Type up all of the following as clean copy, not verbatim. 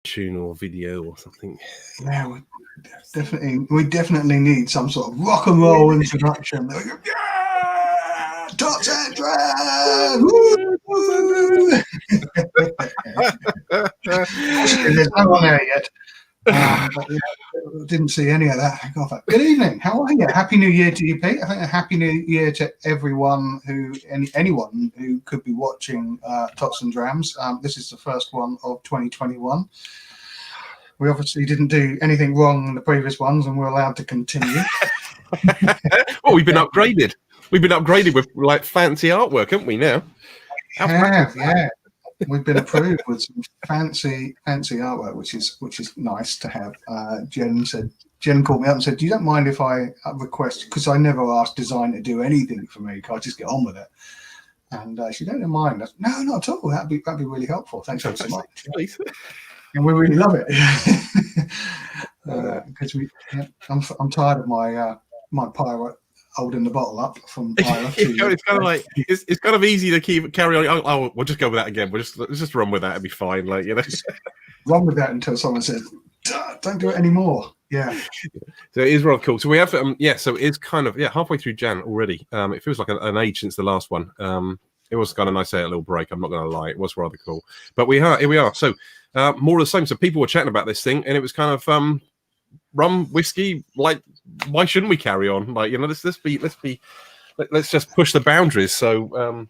tune or video or something. Yeah, we definitely need some sort of rock and roll introduction. Yeah, Tots and Drams! There's no one there yet. But yeah, didn't see any of that. Good evening. How are you? Happy New Year to you, Pete. I think a Happy New Year to everyone anyone who could be watching Tots and Drams. This is the first one of 2021. We obviously didn't do anything wrong in the previous ones, and we're allowed to continue. Well, we've been upgraded. We've been upgraded with like fancy artwork, haven't we? Now, yeah. We've been approved with some fancy artwork, which is nice to have. Jen called me up and said, "You don't mind if I request?" Because I never asked design to do anything for me. I just get on with it. And she don't mind. No, not at all. That'd be really helpful. Thanks so much. And we really love it because I'm tired of my pirate holding the bottle up from Pilot. It's kind of like it's kind of easy to carry on. Oh, we'll just go with that again. Let's just run with that. It'll be fine. Like, you know, run with that until someone says, "Don't do it anymore." Yeah. So it is rather cool. So we have so it's kind of halfway through Jan already. It feels like an age since the last one. It was kind of nice to have a little break. I'm not going to lie, it was rather cool. But here we are. So more of the same. So people were chatting about this thing, and it was kind of rum whiskey. Like, why shouldn't we carry on? Like, you know, let's just push the boundaries. So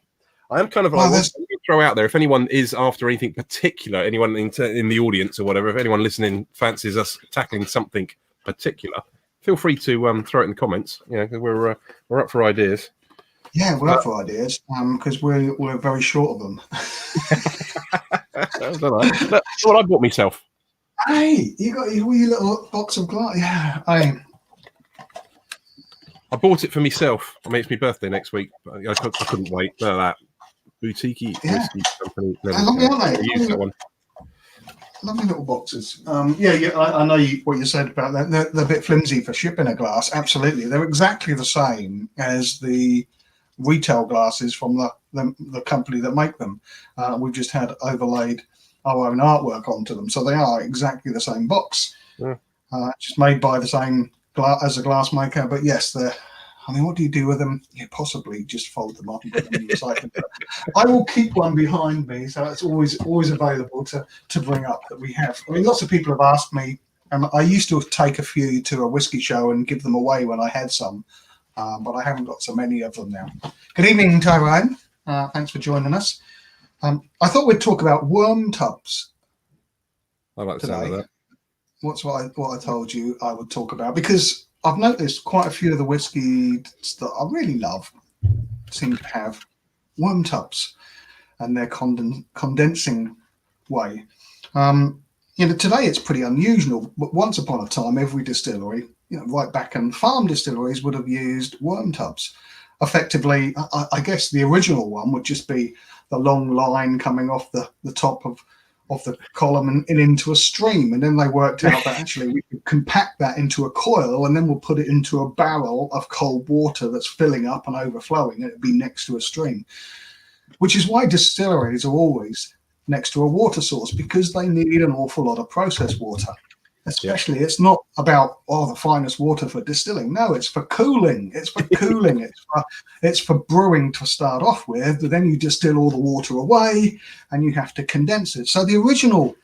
I am kind of like throw out there, if anyone is after anything particular, anyone in the audience or whatever, if anyone listening fancies us tackling something particular, feel free to throw it in the comments. You know, we're up for ideas. Yeah, we're up for ideas because we're very short of them. That's all right. Look what I bought myself. Hey, you got your little box of glass. Yeah, I bought it for myself. I mean, it's my birthday next week, but I couldn't wait. Look at that. Boutique-y Whisky Company. Lovely, aren't they? Use that one. Lovely little boxes. I know what you said about that. They're a bit flimsy for shipping a glass. Absolutely. They're exactly the same as the retail glasses from the company that make them. We've just had overlaid our own artwork onto them, so they are exactly the same box. Yeah. Just made by the same as a glass maker, but yes, I mean, what do you do with them? You possibly just fold them up and put them in the recycling. I will keep one behind me, so it's always available to bring up that we have. I mean, lots of people have asked me, and I used to take a few to a whiskey show and give them away when I had some, but I haven't got so many of them now. Good evening, Tyrone. Thanks for joining us. I thought we'd talk about worm tubs. I like the sound of that. What's what I told you I would talk about, because I've noticed quite a few of the whiskies that I really love seem to have worm tubs and their condensing way. Today it's pretty unusual, but once upon a time, every distillery, right back in farm distilleries, would have used worm tubs. Effectively, I guess the original one would just be the long line coming off the top of the column and into a stream, and then they worked out that actually we could compact that into a coil, and then we'll put it into a barrel of cold water that's filling up and overflowing, and it'd be next to a stream, which is why distilleries are always next to a water source, because they need an awful lot of processed water. Especially, it's not about the finest water for distilling. No, it's for cooling. It's for cooling. It's for brewing to start off with. But then you distill all the water away, and you have to condense it. So the original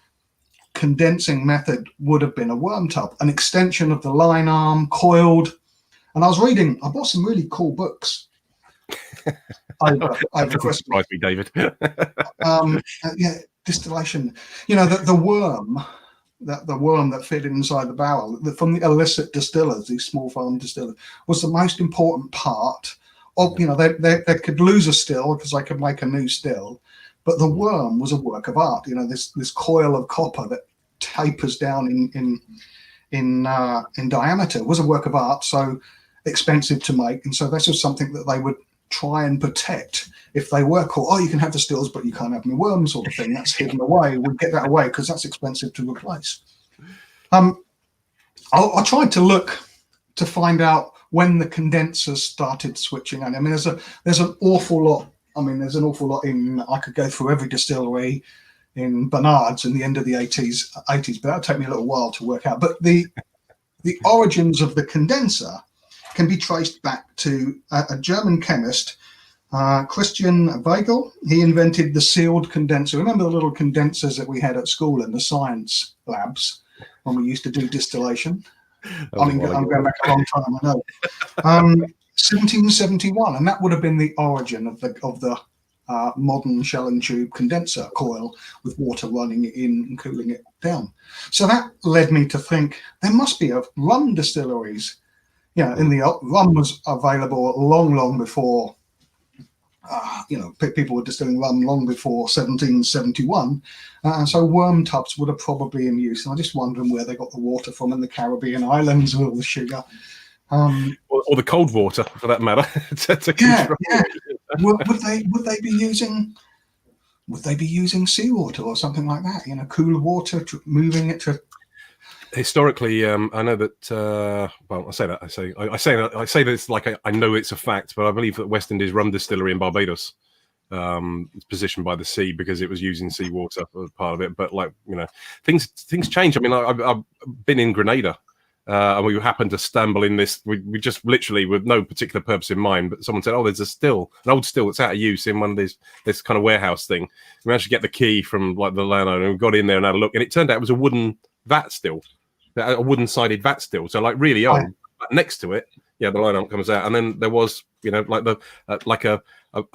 condensing method would have been a worm tub, an extension of the line arm, coiled. And I bought some really cool books. That surprised me, David. Distillation. The worm. The worm that fit inside the barrel from the illicit distillers, these small farm distillers, was the most important part of, they could lose a still because they could make a new still, but the worm was a work of art. This coil of copper that tapers down in diameter was a work of art, so expensive to make, and so this was something that they would try and protect. If they were caught, you can have the stills, but you can't have any worms, sort of thing. That's hidden away. We'd get that away because that's expensive to replace. I tried to look to find out when the condensers started switching on. I mean, there's an awful lot. There's an awful lot in. I could go through every distillery in Bernard's in the end of the 80s, but that'll take me a little while to work out. But the origins of the condenser can be traced back to a German chemist, Christian Weigel. He invented the sealed condenser. Remember the little condensers that we had at school in the science labs when we used to do distillation? I'm going back a long time, I know. 1771, and that would have been the origin of the modern shell and tube condenser coil with water running in and cooling it down. So that led me to think there must be rum distilleries. Rum was available long before, people were distilling rum long before 1771. And so worm tubs would have probably in use. And I'm just wondering where they got the water from in the Caribbean islands with all the sugar. Or the cold water, for that matter. Would they be using seawater or something like that? Cool water, moving it to. Historically, I know that. I say this like I know it's a fact, but I believe that West Indies Rum Distillery in Barbados is positioned by the sea because it was using seawater as part of it. But things change. I mean, I've been in Grenada. And we happened to stumble in this. We just literally, with no particular purpose in mind, but someone said, "Oh, there's an old still that's out of use in one of this kind of warehouse thing." We managed to get the key from the landowner, and we got in there and had a look, and it turned out it was a wooden vat still, a wooden-sided vat still, so really old. But next to it, the lineup comes out, and then there was, a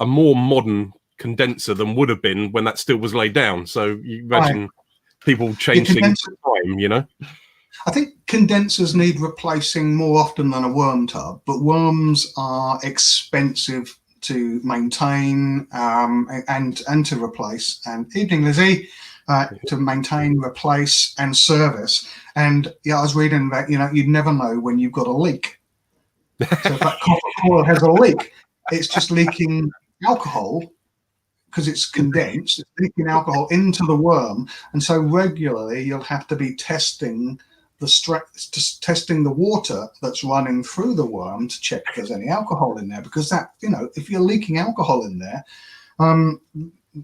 more modern condenser than would have been when that still was laid down. So you imagine people change things all the time, I think condensers need replacing more often than a worm tub, but worms are expensive to maintain and to replace. And evening, Lizzie, to maintain, replace, and service. And I was reading that you'd never know when you've got a leak. So if that copper coil has a leak, it's just leaking alcohol because it's condensed. It's leaking alcohol into the worm, and so regularly you'll have to be testing the water that's running through the worm to check if there's any alcohol in there, because that, if you're leaking alcohol in there,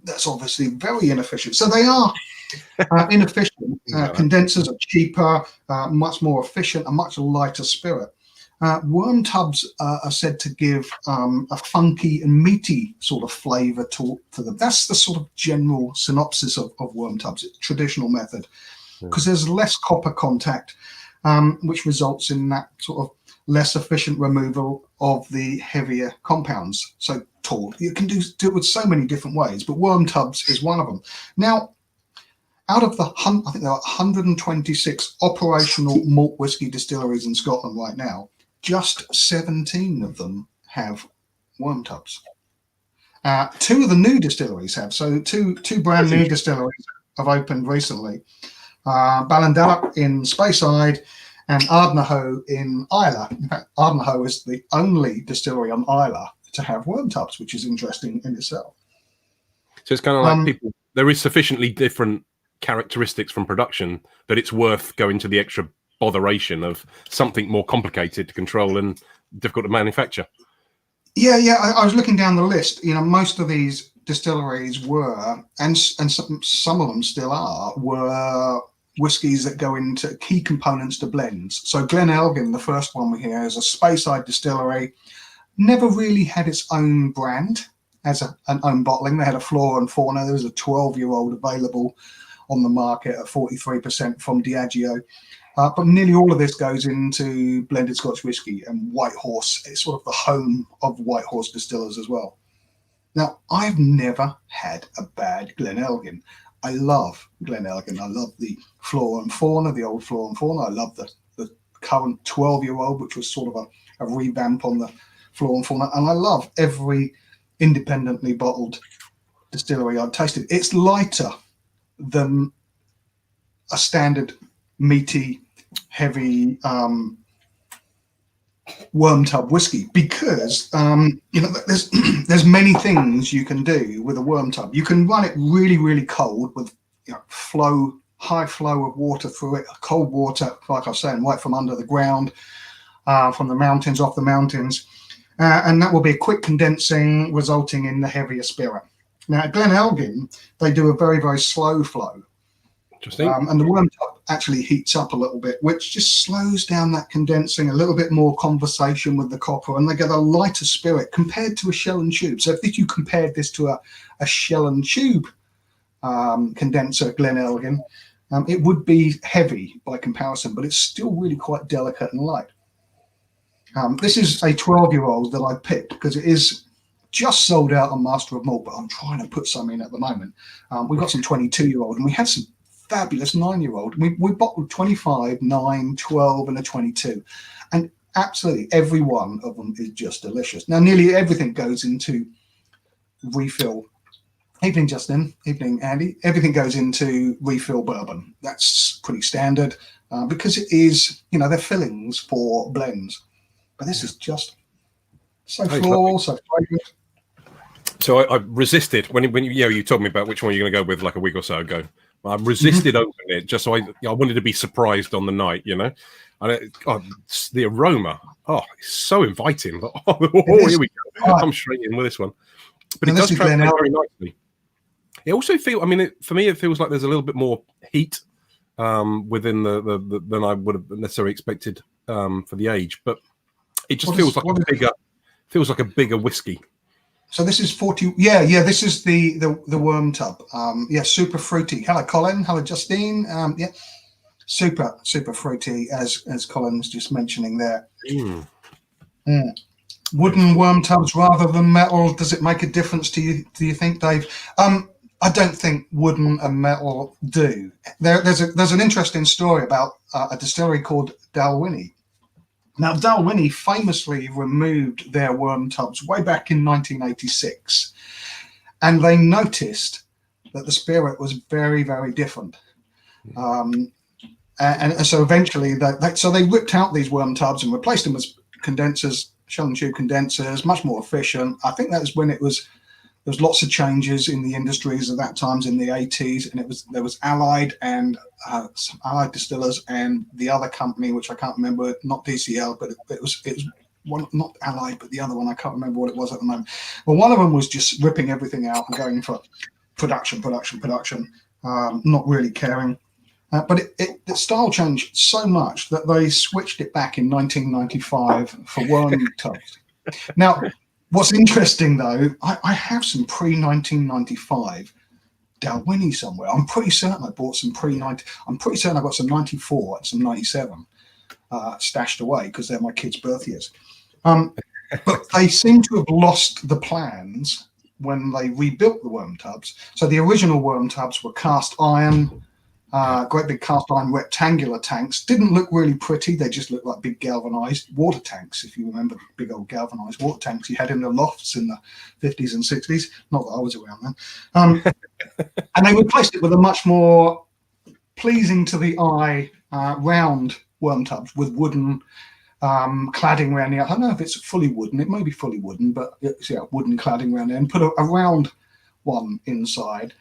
that's obviously very inefficient. So they are inefficient. Condensers are cheaper, much more efficient, a much lighter spirit. Worm tubs are said to give a funky and meaty sort of flavor to them. That's the sort of general synopsis of worm tubs. It's a traditional method. Because there's less copper contact, which results in that sort of less efficient removal of the heavier compounds. So you can do it with so many different ways, but worm tubs is one of them. Now, out of I think there are 126 operational malt whiskey distilleries in Scotland right now, just 17 of them have worm tubs. Two of the new distilleries have. So two brand new distilleries have opened recently. Ballinderrap in Speyside and Ardnahoe in Islay. In fact, Ardnahoe is the only distillery on Islay to have worm tubs, which is interesting in itself. So it's kind of like there is sufficiently different characteristics from production that it's worth going to the extra botheration of something more complicated to control and difficult to manufacture. Yeah. I was looking down the list. Most of these distilleries were, and some of them still are, were whiskies that go into key components to blends. So Glenelgin, the first one we hear, is a Speyside distillery, never really had its own brand as an own bottling. They had a flora and fauna. There was a 12-year-old available on the market at 43% from Diageo. But nearly all of this goes into blended Scotch whisky, and White Horse is sort of the home of White Horse distillers as well. Now, I've never had a bad Glenelgin. I love Glenelgin. I love the flora and fauna, the old flora and fauna. I love the current 12-year-old, which was sort of a revamp on the flora and fauna. And I love every independently bottled distillery I've tasted. It's lighter than a standard meaty, heavy worm tub whiskey, because there's many things you can do with a worm tub. You can run it really, really cold with high flow of water through it, cold water, like I was saying, right from under the ground, from the mountains, off the mountains, and that will be a quick condensing, resulting in the heavier spirit. Now, at Glen Elgin, they do a very, very slow flow. Interesting. And the worm tub actually heats up a little bit, which just slows down that condensing, a little bit more conversation with the copper, and they get a lighter spirit compared to a shell and tube. So if you compared this to a shell and tube condenser at Glen Elgin, it would be heavy by comparison, but it's still really quite delicate and light. This is a 12-year-old that I picked because it is just sold out on Master of Malt, but I'm trying to put some in at the moment. We've got some 22-year-old, and we have some fabulous 9-year-old. We bottled 25, 9, 12, and a 22. And absolutely every one of them is just delicious. Now, nearly everything goes into refill. Evening, Justin. Evening, Andy. Everything goes into refill bourbon. That's pretty standard because it is, they're fillings for blends. But this is just so floral, so fragrant. So I resisted when you told me about which one you're going to go with like a week or so ago. I resisted opening it just so I wanted to be surprised on the night, And the aroma, it's so inviting. Here we go. I'm straight in with this one. But it does translate very nicely. It also feels, for me, it feels like there's a little bit more heat within the than I would have necessarily expected for the age. But it just feels like a bigger whiskey. So this is 40. Yeah. This is the worm tub. Super fruity. Hello, Colin. Hello, Justine. Super fruity, as Colin was just mentioning there. Wooden worm tubs rather than metal. Does it make a difference to you? Do you think, Dave? I don't think wooden and metal do. There's an interesting story about a distillery called Dalwhinnie. Now, Dalwhinnie famously removed their worm tubs way back in 1986, and they noticed that the spirit was very, very different. And so eventually, they ripped out these worm tubs and replaced them with condensers, shell and tube condensers, much more efficient. I think that was when there was lots of changes in the industries at that times in the 80s, and there was Allied and some Allied distillers and the other company, which I can't remember, not DCL, but it was one, not Allied, but the other one, I can't remember what it was at the moment. Well, one of them was just ripping everything out and going for production, not really caring. But the style changed so much that they switched it back in 1995 for worm tubs. Now, what's interesting, though, I have some pre-1995 Dalwhinnie somewhere. I'm pretty certain I bought some pre-90. I'm pretty certain I got some 94 and some 97 stashed away because they're my kids' birth years. But they seem to have lost the plans when they rebuilt the worm tubs. So the original worm tubs were cast iron, great big cast iron rectangular tanks. Didn't look really pretty. They just looked like big galvanized water tanks. If you remember the big old galvanized water tanks you had in the lofts in the 50s and 60s. Not that I was around then. And they replaced it with a much more pleasing to the eye round worm tubs with wooden cladding around the. I don't know if it's fully wooden. It may be fully wooden, but it's wooden cladding around there, and put a round one inside.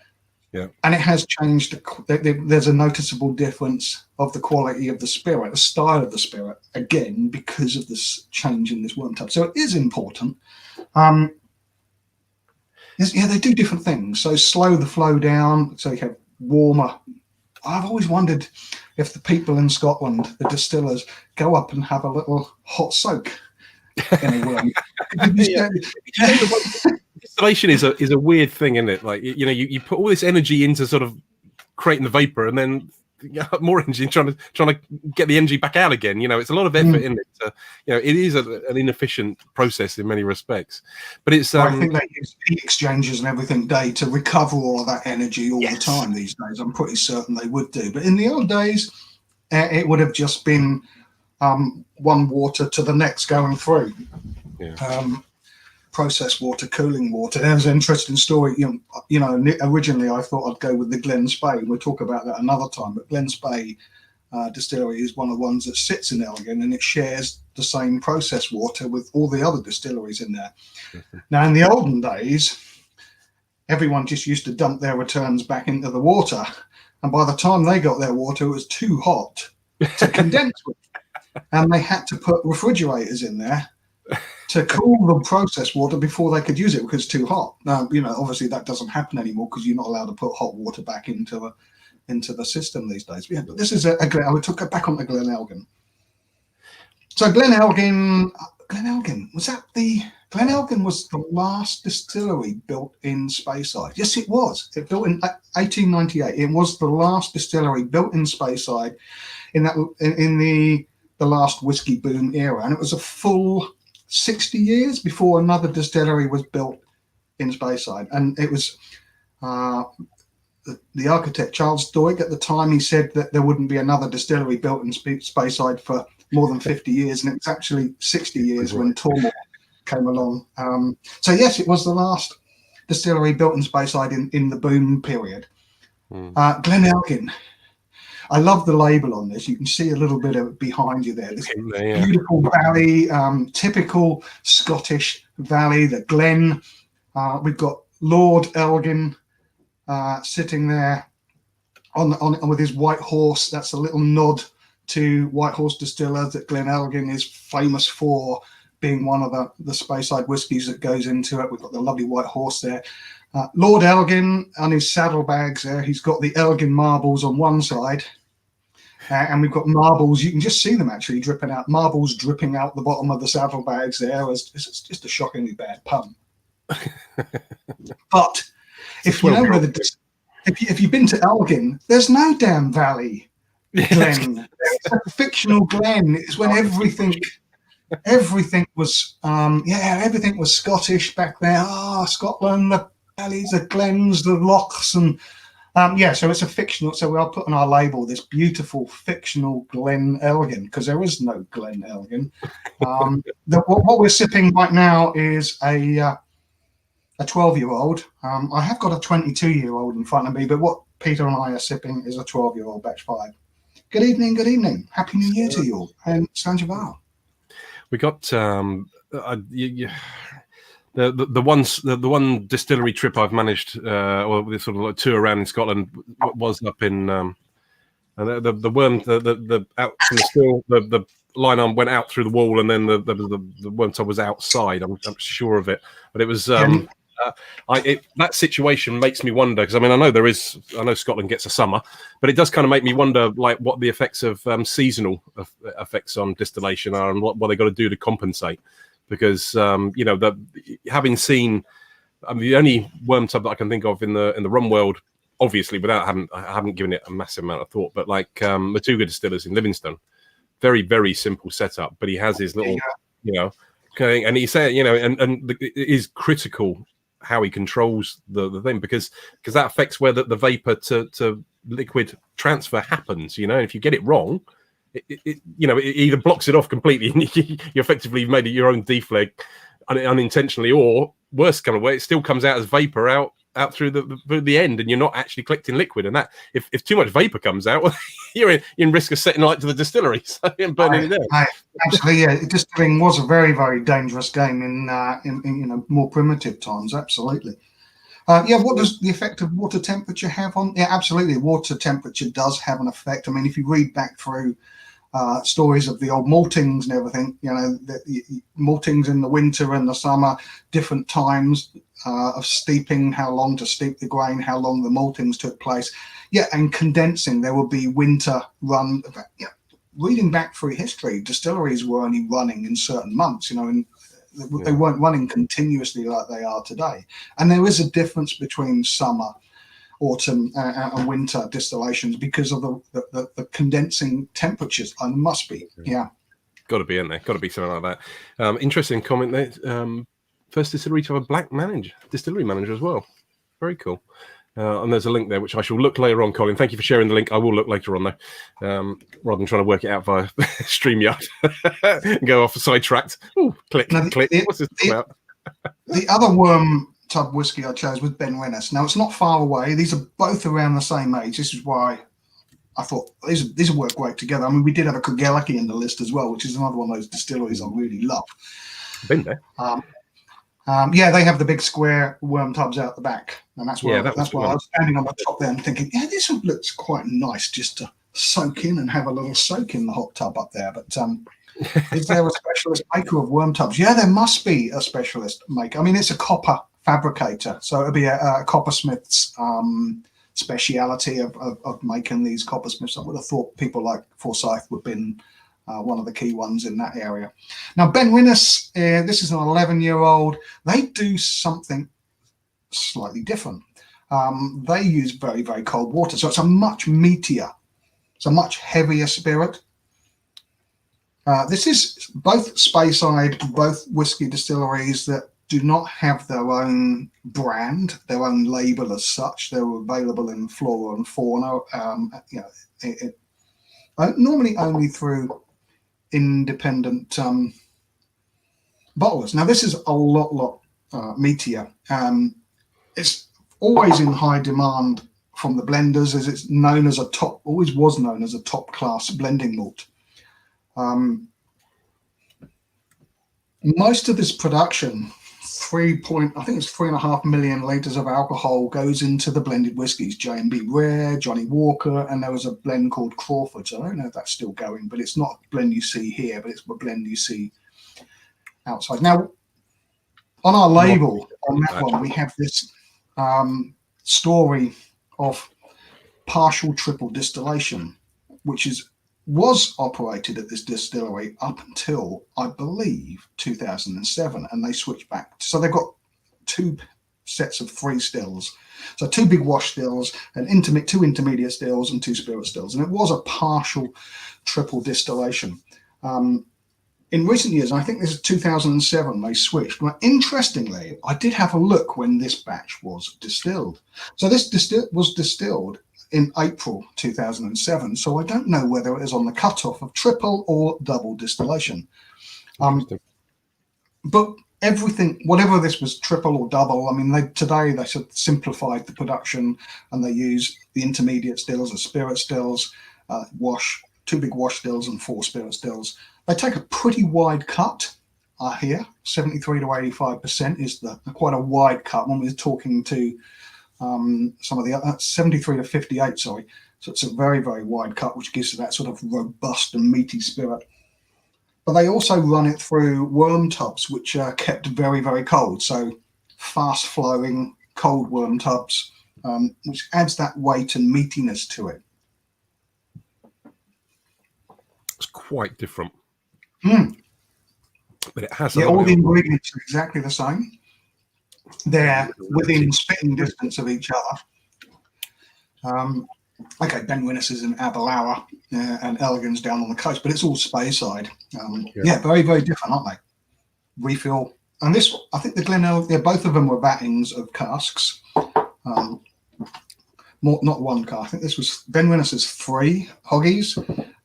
Yeah. And it has changed. There's a noticeable difference of the quality of the spirit, the style of the spirit, again, because of this change in this worm tub. So it is important. They do different things. So slow the flow down, so you have warmer. I've always wondered if the people in Scotland, the distillers, go up and have a little hot soak in a worm. Distillation is a weird thing, isn't it? Like you put all this energy into sort of creating the vapor, and then more energy trying to get the energy back out again. It's a lot of effort in it. It is an inefficient process in many respects. But it's I think they use heat exchanges and everything, Dave, to recover all of that energy all the time these days. I'm pretty certain they would do. But in the old days, it would have just been one water to the next going through. Yeah. Process water, cooling water. There's an interesting story. Originally I thought I'd go with the Glen Spey. We'll talk about that another time. But Glen Spey distillery is one of the ones that sits in Elgin, and it shares the same process water with all the other distilleries in there. Now, in the olden days, everyone just used to dump their returns back into the water, and by the time they got their water, it was too hot to condense with, and they had to put refrigerators in there to cool the processed water before they could use it because it's too hot. Now, obviously that doesn't happen anymore because you're not allowed to put hot water back into the system these days. Yeah, but this is I took it back onto Glen Elgin. So Glen Elgin was the last distillery built in Speyside. Yes, it was. It built in 1898. It was the last distillery built in Speyside in the last whiskey boom era, and it was a full 60 years before another distillery was built in Speyside. And it was the architect Charles Doig at the time. He said that there wouldn't be another distillery built in Speyside for more than 50 years, and it was actually 60 years when Tormore came along. So yes, it was the last distillery built in Speyside in the boom period. Glen Elgin. I love the label on this. You can see a little bit of it behind you there. This beautiful valley, typical Scottish valley, the Glen. We've got Lord Elgin sitting there on with his white horse. That's a little nod to White Horse Distillers, that Glen Elgin is famous for being one of the Speyside whiskies that goes into it. We've got the lovely white horse there. Lord Elgin on his saddlebags there. He's got the Elgin marbles on one side. And we've got marbles. You can just see them actually dripping out. Marbles dripping out the bottom of the saddlebags there. It's just a shockingly bad pun. But if you know where if you've been to Elgin, there's no damn valley. Glen. It's a fictional glen. It's when everything was everything was Scottish back there. Scotland, the valleys, the glens, the lochs, and so it's a fictional. So we'll put on our label this beautiful fictional Glen Elgin, because there is no Glen Elgin. What we're sipping right now is a 12-year-old. I have got a 22-year-old in front of me, but what Peter and I are sipping is a 12-year-old batch 5. Good evening. Happy New Year to you all, and Sanjivar. We got the one distillery trip I've managed, or this sort of like tour around in Scotland, was up in the worm, the out from the still, the line arm went out through the wall, and then the worm tub was outside. I'm sure of it, but it was. That situation makes me wonder, because I know Scotland gets a summer, but it does kind of make me wonder, like, what the effects of seasonal effects on distillation are, and what they got to do to compensate. Because having seen, the only worm tub that I can think of in the rum world, obviously, I haven't given it a massive amount of thought, but like Matuga Distillers in Livingston, very very simple setup, but he has his little, and he said, and it is critical how he controls the thing, because that affects where the vapor to liquid transfer happens. If you get it wrong, it either blocks it off completely and you effectively made it your own deflag unintentionally, or worse kind of way, it still comes out as vapor out through the end, and you're not actually collecting liquid. And that if too much vapor comes out, you're in risk of setting light to the distillery and burning it down. Absolutely, yeah. Distilling was a very, very dangerous game in more primitive times. Absolutely. What does the effect of water temperature have on? Yeah, absolutely. Water temperature does have an effect. I mean, if you read back through stories of the old maltings and everything, the maltings in the winter and the summer, different times of steeping, how long to steep the grain, how long the maltings took place. Yeah, and condensing, there will be winter run. Reading back through history, distilleries were only running in certain months, and they weren't running continuously like they are today. And there is a difference between summer, autumn, and winter distillations because of the condensing temperatures. And must be, got to be in there. Got to be something like that. Interesting comment there. First distillery to have a black distillery manager as well. Very cool. And there's a link there, which I shall look later on, Colin. Thank you for sharing the link. I will look later on, though, rather than trying to work it out via StreamYard and go off sidetracked. Ooh, click. What's this about? The other worm tub whiskey I chose was Ben Rennes. Now, it's not far away. These are both around the same age. This is why I thought these will work great together. I mean, we did have a Cregellachie in the list as well, which is another one of those distilleries I really love. Been there. They have the big square worm tubs out the back, and that's why I was standing on the top there and thinking, this looks quite nice just to soak in and have a little soak in the hot tub up there. But Is there a specialist maker of worm tubs? Yeah, there must be a specialist maker. I mean, it's a copper fabricator, so it'll be a coppersmith's speciality of making these coppersmiths. I would have thought people like Forsyth would have been one of the key ones in that area. Now, Ben Winnes, this is an 11-year-old. They do something slightly different. They use very, very cold water, so it's a much meatier, it's a much heavier spirit. This is both Speyside, both whiskey distilleries that do not have their own brand, their own label as such. They're available in flora and fauna, normally only through independent bottlers. Now, this is a lot meatier. It's always in high demand from the blenders, as it's known as always was known as a top class blending malt. Most of this production, I think it's 3.5 million litres of alcohol goes into the blended whiskies, J&B Rare, Johnny Walker, and there was a blend called Crawford. So I don't know if that's still going, but it's not a blend you see here, but it's a blend you see outside. Now, on our label, on that one, we have this story of partial triple distillation, which was operated at this distillery up until, I believe, 2007, and they switched back. So they've got two sets of 3 stills. So 2 big wash stills, and 2 intermediate stills, and 2 spirit stills. And it was a partial triple distillation. In recent years, I think this is 2007, they switched. But interestingly, I did have a look when this batch was distilled. So this was distilled in April 2007, so I don't know whether it is on the cutoff of triple or double distillation. But everything, whatever this was, triple or double, I mean, today they sort of simplified the production, and they use the intermediate stills, the spirit stills, 2 big wash stills and 4 spirit stills. They take a pretty wide cut here, 73 to 85% is quite a wide cut when we're talking to some of the other 73 to 58, sorry. So it's a very, very wide cut, which gives it that sort of robust and meaty spirit. But they also run it through worm tubs, which are kept very, very cold. So fast flowing cold worm tubs, which adds that weight and meatiness to it. It's quite different. But it has all the ingredients are exactly the same. They're within spitting distance of each other. Okay, Ben Winnes is in Aberlour, and Elgin's down on the coast, but it's all Speyside. Very, very different, aren't they? Refill. And this, I think the Glenelg, both of them were vattings of casks. Not one cask. I think this was Ben Winnes's 3 hoggies,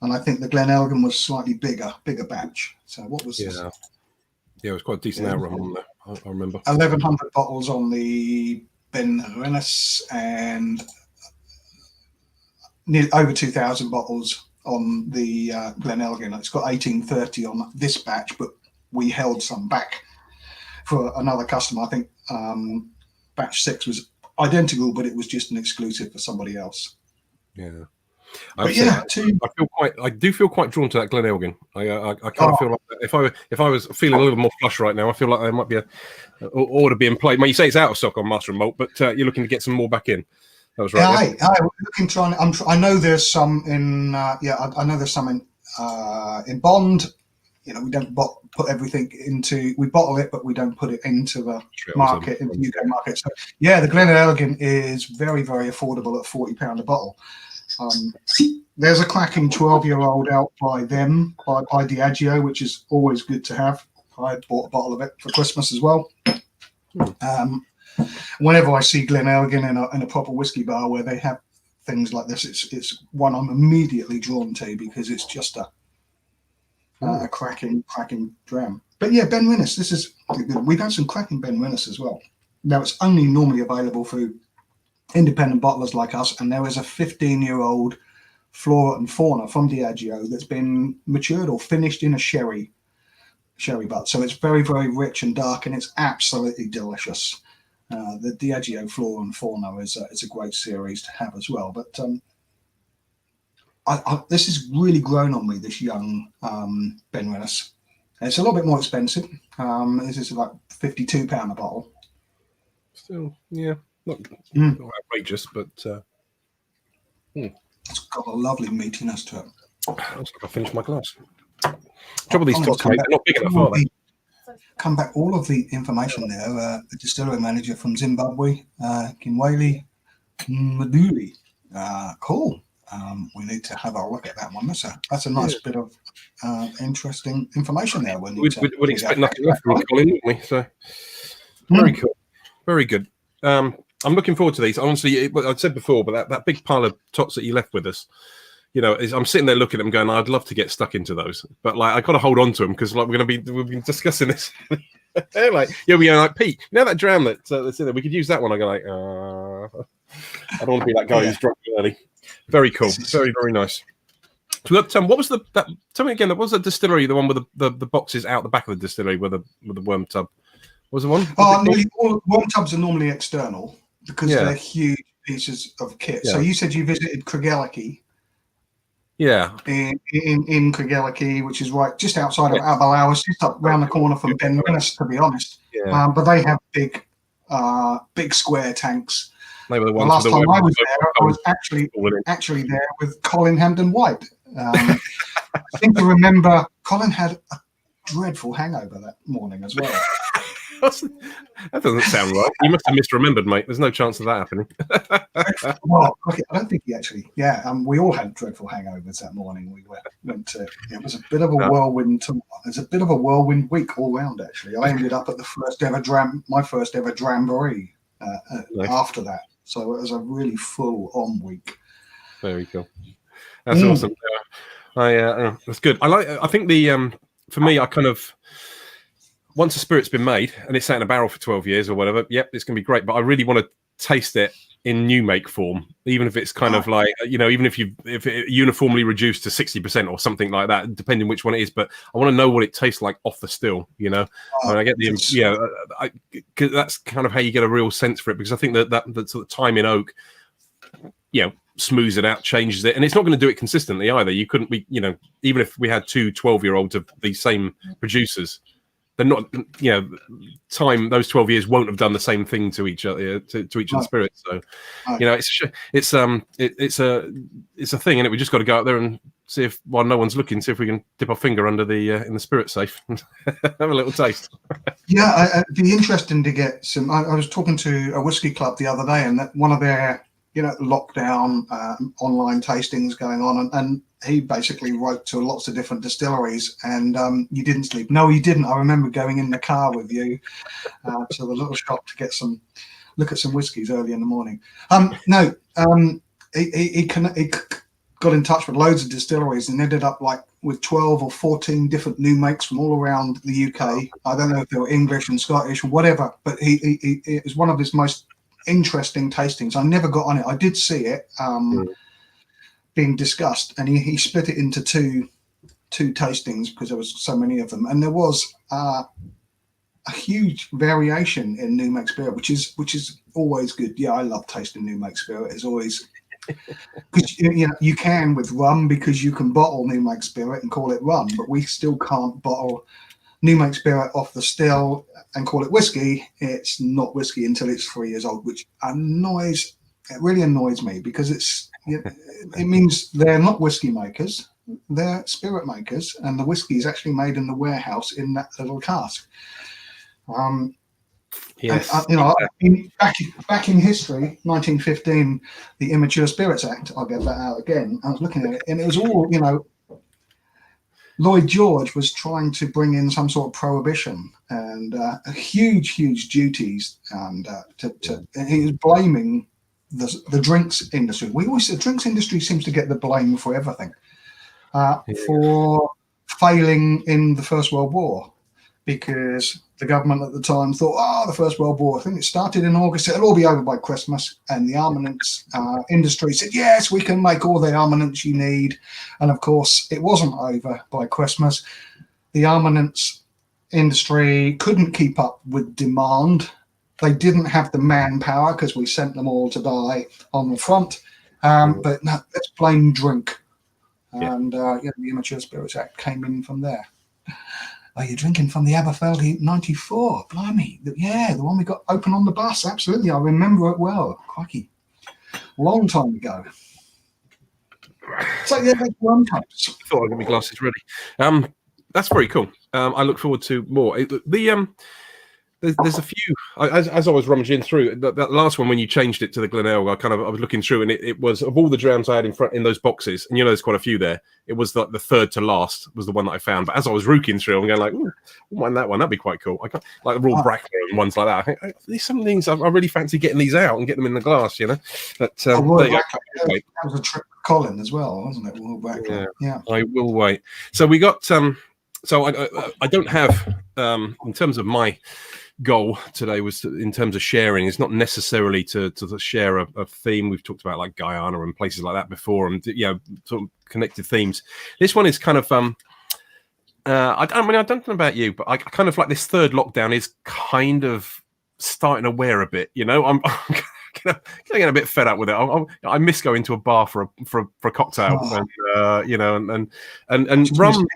and I think the Glenelg was slightly bigger batch. So what was this? Yeah, it was quite a decent outrun on there. I remember 1,100 bottles on the Ben Winnes, and nearly over 2,000 bottles on the Glenelg. It's got 1,830 on this batch, but we held some back for another customer. I think batch 6 was identical, but it was just an exclusive for somebody else. Yeah. I do feel quite drawn to that Glenelg. I kind of feel like if I was feeling a little more flush right now, I feel like there might be a order being played. Well, you say it's out of stock on Master and Malt, but you're looking to get some more back in. That was right. We're looking to. I know there's some in. I know there's some in Bond. You know, we don't put everything into. We bottle it, but we don't put it into the market, in the UK market. So the Glenelg is very, very affordable at £40 a bottle. There's a cracking 12-year-old out by Diageo, which is always good to have. I bought a bottle of it for Christmas as well. Whenever I see Glenelg in a proper whiskey bar where they have things like this, it's one I'm immediately drawn to, because it's just a cracking dram. But yeah, Ben Winnes, we've had some cracking Ben Winnes as well. Now, it's only normally available through independent bottlers like us, and there is a 15-year-old Flora and Fauna from Diageo that's been matured or finished in a sherry butt. So it's very, very rich and dark, and it's absolutely delicious. The Diageo Flora and Fauna is a great series to have as well. But this has really grown on me, this young Ben Rennes. It's a little bit more expensive. This is like £52 a bottle. Still, yeah, not outrageous, but it's got a lovely meatiness to it. Looks like I finished my glass. Trouble these Tots, mate, they're not big enough, are they? Come back, all of the information there. The distillery manager from Zimbabwe, Kinwale Maduli. Cool. We need to have a look at that one. That's a nice bit of interesting information there. We'd expect nothing less from Colin, wouldn't we? So very cool, very good. I'm looking forward to these. Honestly, I'd said before, but that big pile of Tots that you left with us, you know, I'm sitting there looking at them, going, I'd love to get stuck into those, but like I got to hold on to them because like we've been discussing this. They're like, like Pete, you know that dram that's in there? We could use that one. I go like, I don't want to be that guy who's drunk early. Very cool, very very nice. So we got what was that? Tell me again. What was the distillery? The one with the boxes out the back of the distillery with the worm tub. What was the one? Nearly all worm tubs are normally external because they're huge pieces of kit. So you said you visited Craigellachie. Yeah. In Craigellachie, which is right just outside of Aberlour, just up round the corner from Ben Rennes, to be honest. Yeah. But they have big square tanks. They were the ones. The last time I was there, I was actually there with Colin Hampden-White. I seem to remember Colin had a dreadful hangover that morning as well. That doesn't sound right. You must have misremembered, mate. There's no chance of that happening. Well, okay, I don't think he actually. Yeah, we all had dreadful hangovers that morning. We went to. It was a bit of a whirlwind. It's a bit of a whirlwind week all round. Actually, I ended up at my first ever Dramboree after that. So it was a really full-on week. Very cool. That's awesome. That's good. I think for me, I kind of. Once a spirit's been made and it's sat in a barrel for 12 years or whatever, it's going to be great. But I really want to taste it in new make form, even if it's kind of like, even if it uniformly reduced to 60% or something like that, depending which one it is. But I want to know what it tastes like off the still, And I get because that's kind of how you get a real sense for it. Because I think that sort of time in oak, smooths it out, changes it. And it's not going to do it consistently either. You couldn't be, even if we had two 12-year-olds of these same producers, they're not, time, those 12 years won't have done the same thing to each other, to each of the spirits. So, it's a thing, and we just got to go out there and see if, while no one's looking, see if we can dip our finger under in the spirit safe and have a little taste. It'd be interesting to get some. I was talking to a whiskey club the other day, and that one of their, lockdown online tastings going on, and he basically wrote to lots of different distilleries, and you didn't sleep. No, you didn't. I remember going in the car with you to the little shop to get look at some whiskies early in the morning. He got in touch with loads of distilleries and ended up like with 12 or 14 different new makes from all around the UK. I don't know if they were English and Scottish or whatever, but it was one of his most interesting tastings. I never got on it. I did see it being discussed, and he split it into two tastings because there was so many of them, and there was a huge variation in new make spirit, which is always good. I love tasting new make spirit. It's always because you can with rum, because you can bottle new make spirit and call it rum, but we still can't bottle new make spirit off the still and call it whiskey. It's not whiskey until it's 3 years old, which really annoys me, because it means they're not whiskey makers, they're spirit makers, and the whiskey is actually made in the warehouse in that little cask. Yes. Back in history, 1915, the Immature Spirits Act, I'll get that out again. I was looking at it, and it was all, Lloyd George was trying to bring in some sort of prohibition and huge duties, and he was blaming the drinks industry. The drinks industry seems to get the blame for everything, for failing in the First World War, because the government at the time thought, the First World War, I think it started in August, it'll all be over by Christmas. And the armaments industry said, yes, we can make all the armaments you need. And of course, it wasn't over by Christmas. The armaments industry couldn't keep up with demand. They didn't have the manpower because we sent them all to die on the front. But no, let's blame drink. And the Immature Spirits Act came in from there. Oh, you're drinking from the Aberfeldy 94. Blimey. Yeah, the one we got open on the bus. Absolutely. I remember it well. Crikey. Long time ago. So, yeah, that's Rum Tubs. I thought I'd get my glasses ready. That's very cool. I look forward to more. There's a few. As I was rummaging through that last one when you changed it to the Glenelg, I was looking through, and it was of all the drams I had in those boxes, and there's quite a few there. It was the third to last was the one that I found. But as I was rooking through, I'm going like, ooh, I mind that one. That'd be quite cool. I got like the Raw Brackler and ones like that. I think there's some things I really fancy getting these out and getting them in the glass. But that was a trip with Colin as well, wasn't it? Raw Brackler. Yeah. I will wait. So we got So I don't have in terms of my goal today was in terms of sharing. It's not necessarily to share a theme. We've talked about like Guyana and places like that before, and sort of connected themes. This one is kind of I don't know about you, but I kind of like this third lockdown is kind of starting to wear a bit. I'm getting a bit fed up with it. I miss going to a bar for a cocktail, and rum.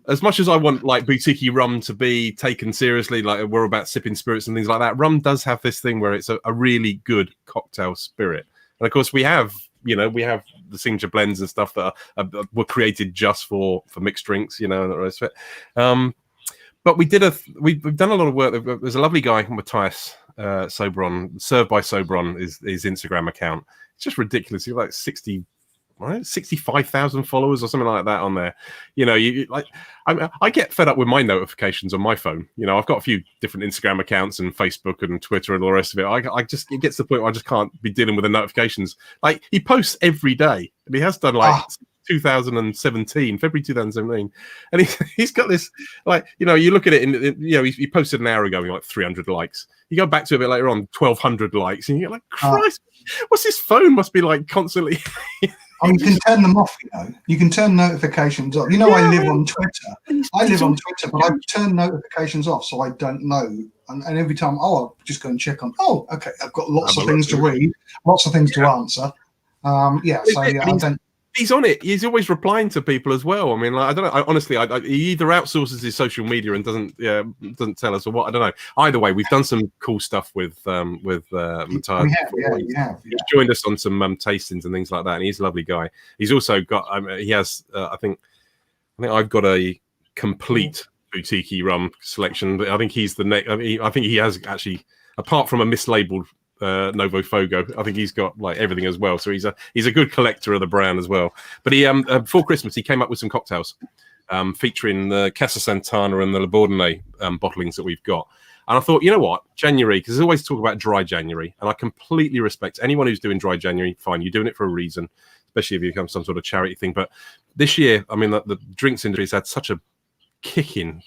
As much as I want like boutique-y rum to be taken seriously, like we're about sipping spirits and things like that, rum does have this thing where it's a really good cocktail spirit. And of course we have the signature blends and stuff that were created just for mixed drinks, and the rest of it. But we've done a lot of work. There's a lovely guy, Messiers Sobron, Served by Sobron is his Instagram account. It's just ridiculous. He's like 65,000 followers or something like that on there. I get fed up with my notifications on my phone. I've got a few different Instagram accounts and Facebook and Twitter and all the rest of it. It gets to the point where I just can't be dealing with the notifications. Like he posts every day, and he has done like 2017, February 2017, and he's got this you look at it and he posted an hour ago with like 300 likes. You go back to it a bit later on, 1,200 likes, and you're like, Christ, what's his phone must be like constantly. You can turn them off, You can turn notifications off. I live on Twitter. But I turn notifications off so I don't know. And every time, I'll just go and check on, okay, I've got lots of things to read, lots of things to answer. I don't. He's on it. He's always replying to people as well. I mean, I don't know. Honestly, he either outsources his social media and doesn't tell us, or what. I don't know. Either way, we've done some cool stuff with Messiers. He's joined us on some tastings and things like that, and he's a lovely guy. He's also got. He has. I think I've got a complete boutique-y rum selection. I think he's the next. I think he has actually, apart from a mislabeled Novo Fogo, I think he's got like everything as well. So he's a good collector of the brand as well. But he before Christmas he came up with some cocktails featuring the Casa Santana and the Le Bourdonnais bottlings that we've got. And I thought, you know what, January, because there's always talk about dry January, and I completely respect anyone who's doing dry January. Fine, you're doing it for a reason, especially if you become some sort of charity thing. But this year, I mean, the drinks industry has had such a kick in,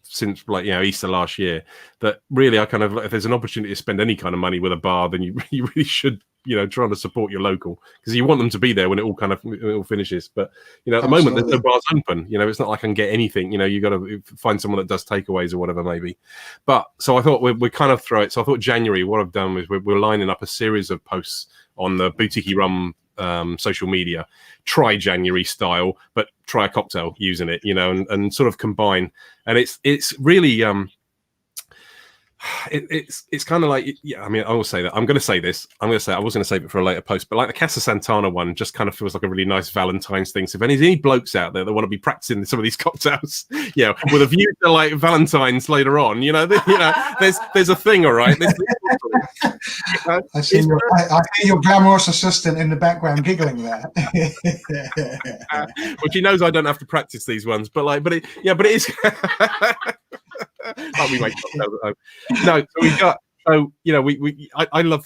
since Easter last year, that really I kind of, if there's an opportunity to spend any kind of money with a bar, then you really should trying to support your local, because you want them to be there when it all finishes. But at the moment there's no bars open. It's not like I can get anything. You got to find someone that does takeaways or whatever maybe. But so I thought we kind of throw it. So I thought January, what I've done is we're lining up a series of posts on the Boutique-y Rum social media, try January style, but try a cocktail using it, and sort of combine. And it's really it's kind of like, I mean, I will say that I was going to save it for a later post, but like the Casa Santana one just kind of feels like a really nice Valentine's thing. So if any blokes out there that want to be practicing some of these cocktails, with a view to like Valentine's later on, there's a thing, all right. I see your glamorous assistant in the background giggling there. Well, she knows I don't have to practice these ones, but it is. Like we make cocktails at home. No, so we got. So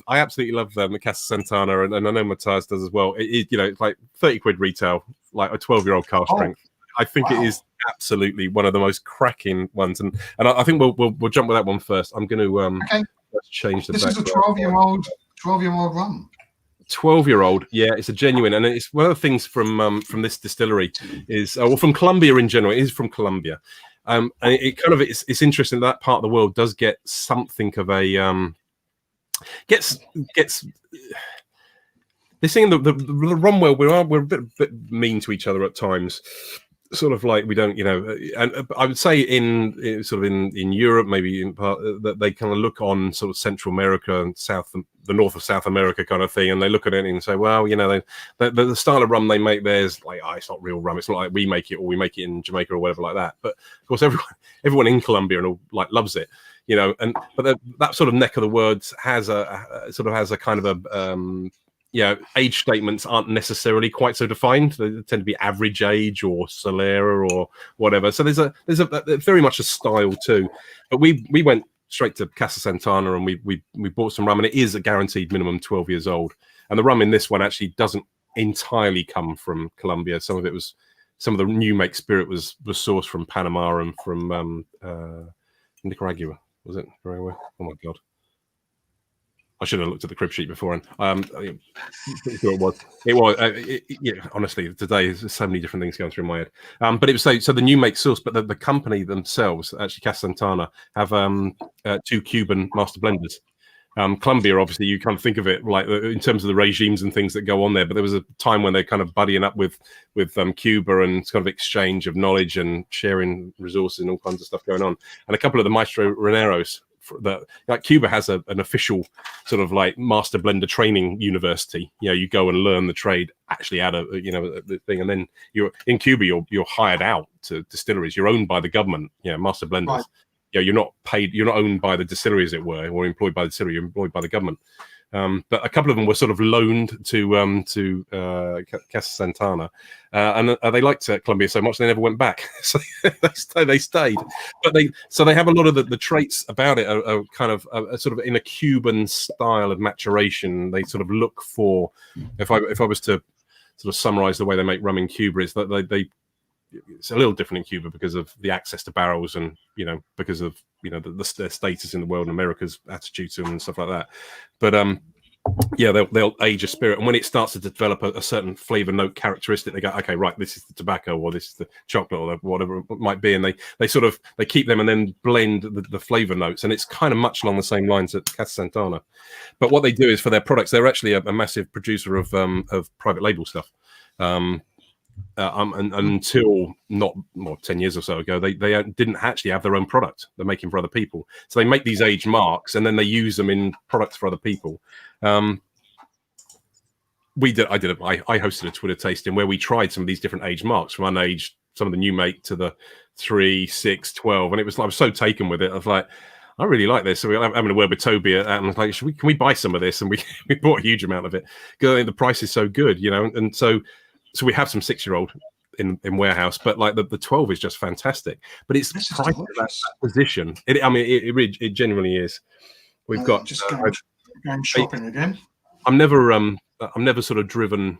I absolutely love the Casa Santana, and I know Messiers does as well. It's like 30 quid retail, like a 12-year-old car strength. I think it is absolutely one of the most cracking ones, and I think we'll jump with that one first. I'm going to let's change the. This is a 12-year-old rum. 12-year-old, yeah, it's a genuine, and it's one of the things from this distillery is, from Colombia in general. It is from Colombia. And it kind of it's interesting that part of the world does get something of a gets this thing, the rum world, we're a bit mean to each other at times. Sort of like we don't, and I would say in Europe, maybe in part that they kind of look on sort of Central America and the north of South America kind of thing, and they look at it and say, well, the style of rum they make there is like, it's not real rum. It's not like we make it, or we make it in Jamaica or whatever like that. But of course, everyone in Colombia and all like loves it, But that sort of neck of the woods has a kind of a age statements aren't necessarily quite so defined. They tend to be average age or Solera or whatever. So there's a very much a style too. But we went straight to Casa Santana and we bought some rum, and it is a guaranteed minimum 12 years old. And the rum in this one actually doesn't entirely come from Colombia. Some of the new make spirit was sourced from Panama and from Nicaragua. Was it Nicaragua? Oh my god. I should have looked at the crib sheet beforehand. Sure it was. Honestly, today there's so many different things going through my head. But it was so the new make source, but the company themselves, actually Casa Santana, have 2 Cuban master blenders. Colombia, obviously, you kind of think of it like in terms of the regimes and things that go on there. But there was a time when they're kind of buddying up with Cuba and kind of exchange of knowledge and sharing resources and all kinds of stuff going on. And a couple of the Maestro Reneros. Like Cuba has an official sort of like master blender training university. You go and learn the trade actually out of the thing, and then you're in Cuba. You're hired out to distilleries. You're owned by the government. Master blenders. Right. You're not paid. You're not owned by the distillery, as it were, or employed by the distillery. You're employed by the government. But a couple of them were sort of loaned to Casa Santana, and they liked Colombia so much they never went back. So they stayed. But they have a lot of the traits about it are kind of sort of in a Cuban style of maturation. They sort of look for, if I was to sort of summarize the way they make rum in Cuba, is that it's a little different in Cuba because of the access to barrels and because of their status in the world and America's attitude to them and stuff like that. But they'll age a spirit, and when it starts to develop a certain flavor note characteristic, they go, okay, right, this is the tobacco or this is the chocolate or whatever it might be, and they keep them and then blend the flavor notes, and it's kind of much along the same lines at Casa Santana. But what they do is for their products, they're actually a massive producer of private label stuff. And until not 10 years or so ago, they didn't actually have their own product. They're making for other people. So they make these age marks and then they use them in products for other people. I hosted a Twitter tasting where we tried some of these different age marks from unaged, some of the new make to the 3, 6, 12. And I was so taken with it. I was like, I really like this. So we were having a word with Toby and I was like, can we buy some of this? And we bought a huge amount of it because I think the price is so good, and so we have some 6-year-old in warehouse, but like the 12 is just fantastic. But it's priced at that position. It genuinely is. We've got just going shopping again. I'm never sort of driven,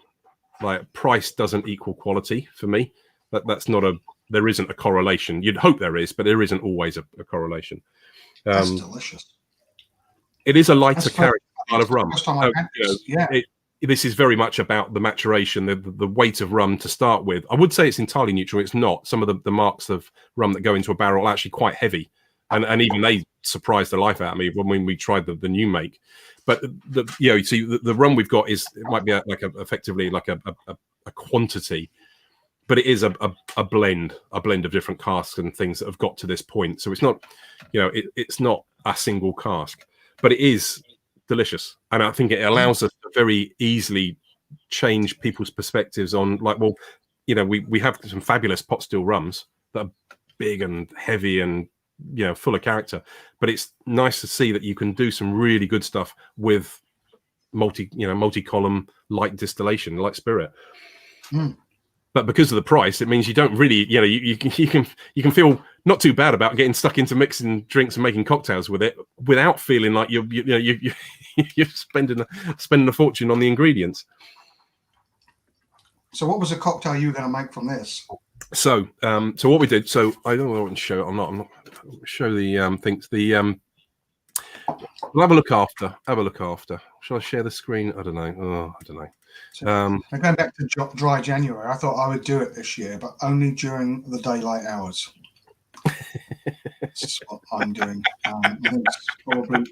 like price doesn't equal quality for me. There isn't a correlation. You'd hope there is, but there isn't always a correlation. That's delicious. It is a lighter character style of rum. Yeah. This is very much about the maturation, the weight of rum to start with. I would say it's entirely neutral. It's not. Some of the marks of rum that go into a barrel are actually quite heavy. And even they surprised the life out of me when we tried the new make. But you see the rum we've got it might be effectively like a quantity, but it is a blend of different casks and things that have got to this point. So it's not, it's not a single cask, but it is delicious, and I think it allows us to very easily change people's perspectives on we have some fabulous pot still rums that are big and heavy and full of character, but it's nice to see that you can do some really good stuff with multi-column light distillation, light spirit. But because of the price, it means you don't really, you can feel not too bad about getting stuck into mixing drinks and making cocktails with it without feeling like you're spending a fortune on the ingredients. So, what was the cocktail you were going to make from this? So what we did. So I don't know what I want to show. I'm not show the things. We'll have a look after. Shall I share the screen? I don't know. So going back to dry January, I thought I would do it this year, but only during the daylight hours. That's what I'm doing. It's probably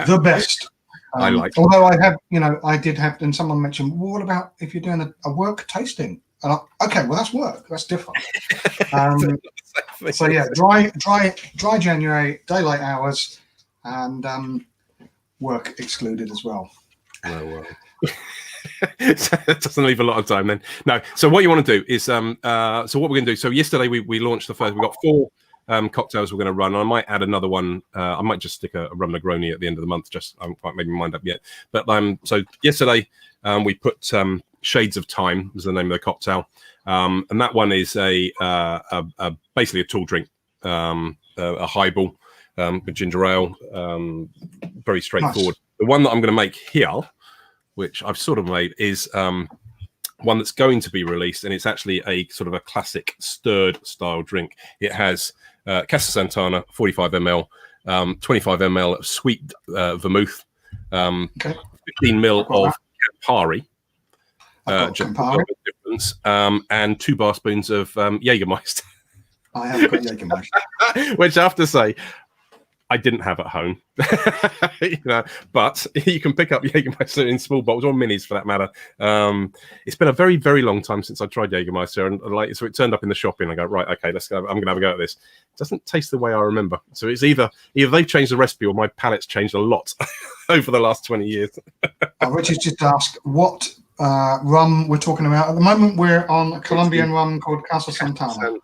the best. I like. Although I did have, and someone mentioned, well, what about if you're doing a work tasting? And okay, well, that's work. That's different. So yeah, dry January, daylight hours, and work excluded as well. No, so it doesn't leave a lot of time then. No. So what you want to do is, so what we're going to do. So yesterday we launched the first. We got 4 cocktails we're going to run. I might add another one. I might just stick a rum Negroni at the end of the month. Just I haven't quite made my mind up yet. But so yesterday we put Shades of Time was the name of the cocktail, and that one is a basically a tall drink, a highball with ginger ale, very straightforward. Nice. The one that I'm going to make here, which I've sort of made, is one that's going to be released, and it's actually a sort of a classic stirred style drink. It has Casa Santana, 45 ml, 25 ml of sweet vermouth, 15 ml of Campari, just a little bit difference, and 2 bar spoons of Jägermeister. I have got Jägermeister. Which I have to say, I didn't have at home, but you can pick up Jägermeister in small bottles or minis for that matter. It's been a very, very long time since I tried Jägermeister, and so it turned up in the shop, and I go, right, okay, let's go. I'm going to have a go at this. It doesn't taste the way I remember. So it's either they've changed the recipe or my palate's changed a lot over the last 20 years. Richard just asked what rum we're talking about. At the moment, we're on a Colombian rum called Casa Santana.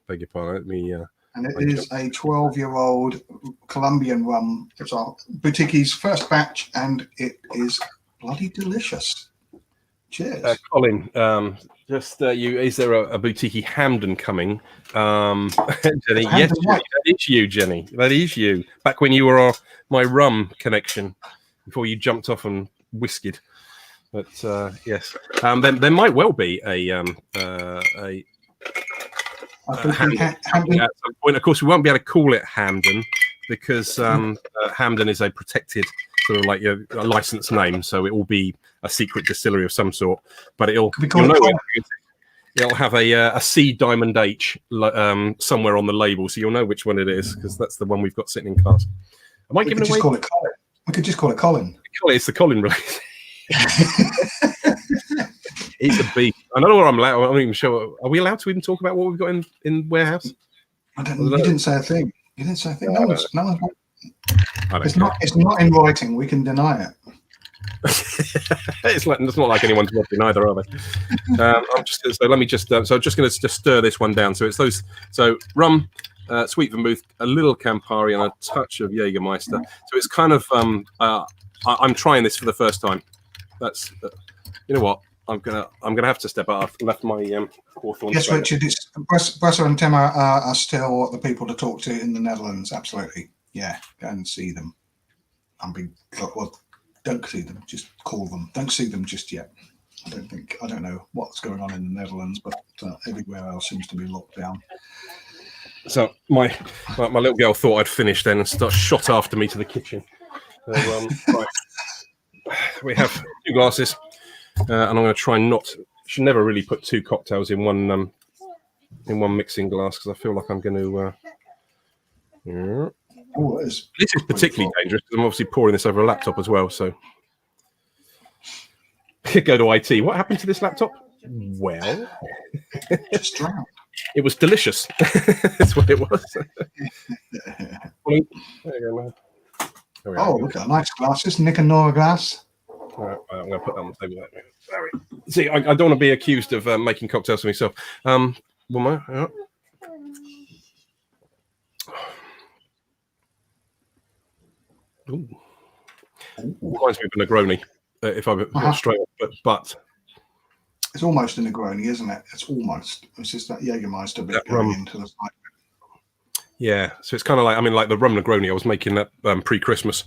Beg your pardon. Let me. And it is a 12-year-old Colombian rum. It's our Boutique's first batch, and it is bloody delicious. Cheers. Colin, is there a Boutique-y Hamden coming? Jenny, yes, that is you, Jenny. That is you. Back when you were my rum connection, before you jumped off and whiskied. But yes, then there might well be a Hamden at some point. Of course, we won't be able to call it Hamden because Hamden is a protected sort of like a licensed name, so it will be a secret distillery of some sort. But it'll have a C Diamond H somewhere on the label, so you'll know which one it is because that's the one we've got sitting in cars. Am I giving away? We could just call it Colin. It's the Colin release. It's a beast. I don't know what I'm allowed. I'm not even sure. Are we allowed to even talk about what we've got in warehouse? I don't know. You didn't say a thing. No one's. It's not in writing. We can deny it. It's not like anyone's watching either, are they? I'm just going to say. Let me just. So I'm just going to just stir this one down. So it's those. So rum, sweet vermouth, a little Campari, and a touch of Jägermeister. So it's kind of. I'm trying this for the first time. That's. You know what? I'm gonna have to step out. I've left my Hawthorne. Yes, Richard. Bresser and Tim are still the people to talk to in the Netherlands. Absolutely. Yeah, go and see them. Don't see them. Just call them. Don't see them just yet. I don't know what's going on in the Netherlands, but everywhere else seems to be locked down. So my little girl thought I'd finished then and shot after me to the kitchen. So, right. We have 2 glasses. And I'm going to try not. Should never really put 2 cocktails in one mixing glass because I feel like I'm going to. This is particularly dangerous because I'm obviously pouring this over a laptop as well. So go to IT. What happened to this laptop? Well, just drowned. It was delicious. That's what it was. There you go, man. Oh, look at nice glasses. Nick and Nora glass. All right, I'm going to put that on the table. Sorry. See, I don't want to be accused of making cocktails for myself. One more. Yeah. Ooh. Reminds me of a Negroni, if I'm straight up, but it's almost a Negroni, isn't it? It's almost. It's just that Jägermeister bit going into the side. Yeah, so it's kind of like the rum Negroni. I was making that pre-Christmas.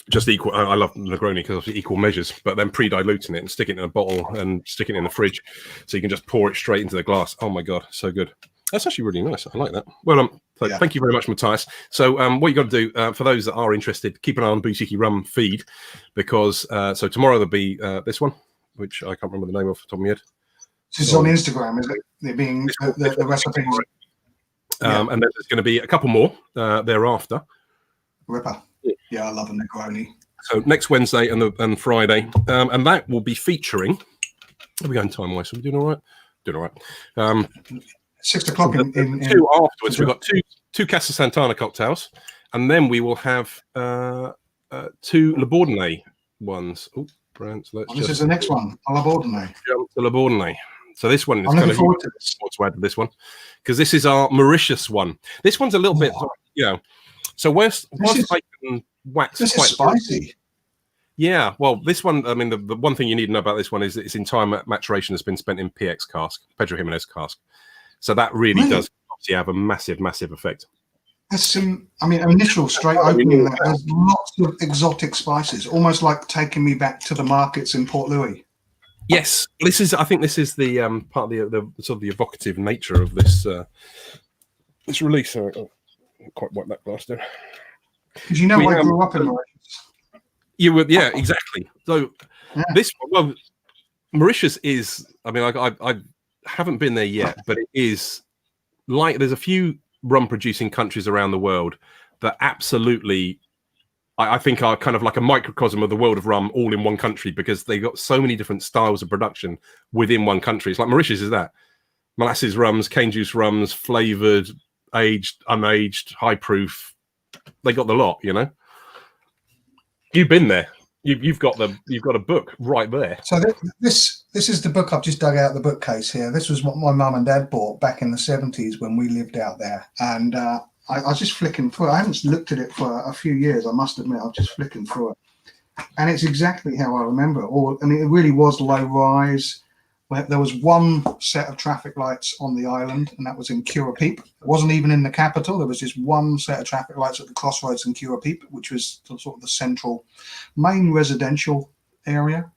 Just equal. I love Negroni because of equal measures, but then pre-diluting it and sticking it in a bottle and sticking it in the fridge, so you can just pour it straight into the glass. Oh my god, so good! That's actually really nice. I like that. Well, thank you very much, Matthias. So, what you got to do for those that are interested, keep an eye on Boutique-y Rum feed because so tomorrow there'll be this one, which I can't remember the name off the top of my head. This is on Instagram, is it? It being the recipes. And then there's going to be a couple more thereafter. Ripper. Yeah, I love a Negroni. So next Wednesday and Friday, and that will be featuring. Are we going time wise? Are we doing all right? Doing all right. 6 o'clock so in two afterwards. We've got two Casa Santana cocktails, and then we will have 2 Le Bourdonnais ones. Oh, France. This is the next one. Le Bourdonnais. Jump to Le Bourdonnais. So this one is I'm kind looking of forward to this. to add to this one, because this is our Mauritius one. This one's a little bit, So whilst I can wax this quite is spicy. Yeah, well, this one, I mean, the one thing you need to know about this one is that its entire maturation has been spent in PX cask, Pedro Jimenez cask. So that really does obviously have a massive, massive effect. There's some, I mean, initial straight opening there, there's lots of exotic spices, almost like taking me back to the markets in Port Louis. Yes, I think this is the part of the sort of the evocative nature of this this release. So I can't quite wipe that glass down. Because I grew up in Mauritius. You would, yeah, exactly. So this, well, Mauritius is, I mean, I haven't been there yet, but it is like, there's a few rum producing countries around the world that absolutely, I think, are kind of like a microcosm of the world of rum all in one country, because they got so many different styles of production within one country. It's like Mauritius is that. Molasses rums, cane juice rums, flavored, aged, unaged, high proof. They got the lot, you know. You've been there. You've got a book right there. So this is the book I've just dug out of the bookcase here. This was what my mum and dad bought back in the 70s when we lived out there, and I was just flicking through it. I haven't looked at it for a few years, I must admit. I was just flicking through it, and it's exactly how I remember it. I mean, it really was low rise. There was one set of traffic lights on the island, and that was in Curapeep. It wasn't even in the capital. There was just one set of traffic lights at the crossroads in Curapeep, which was sort of the central main residential area.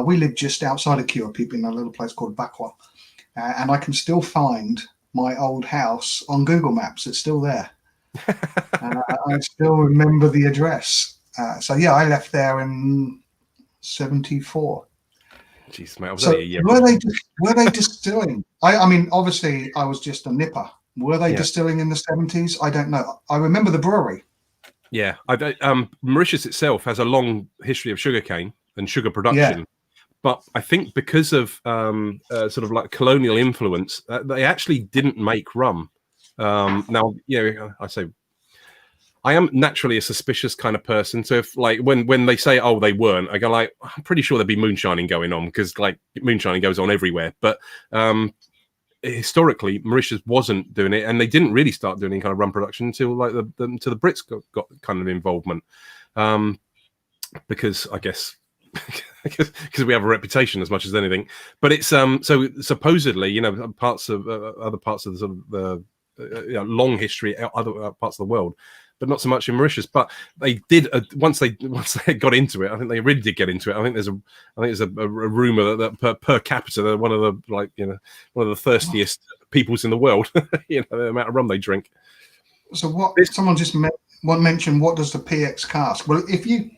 We lived just outside of Curapeep in a little place called Bakwa, and I can still find my old house on Google Maps. It's still there. I still remember the address. So yeah, I left there in 74. Jeez, mate, I was so only a year were they distilling? I mean, obviously, I was just a nipper. Were they distilling in the 70s? I don't know. I remember the brewery. Yeah, Mauritius itself has a long history of sugarcane and sugar production, but I think because of sort of like colonial influence, they actually didn't make rum. Now, I say, I am naturally a suspicious kind of person. So if like when they say, oh, they weren't, I go like, I'm pretty sure there'd be moonshining going on, because like moonshining goes on everywhere. But historically, Mauritius wasn't doing it, and they didn't really start doing any kind of rum production until like the Brits got kind of involvement, because I guess because we have a reputation as much as anything. But it's so supposedly, parts of other parts of the sort of the long history, other parts of the world, but not so much in Mauritius. But they did once they got into it. I think they really did get into it. I think there's a rumor that per capita they're one of the thirstiest peoples in the world. The amount of rum they drink. So someone just mentioned, what does the PX cask? Well, if you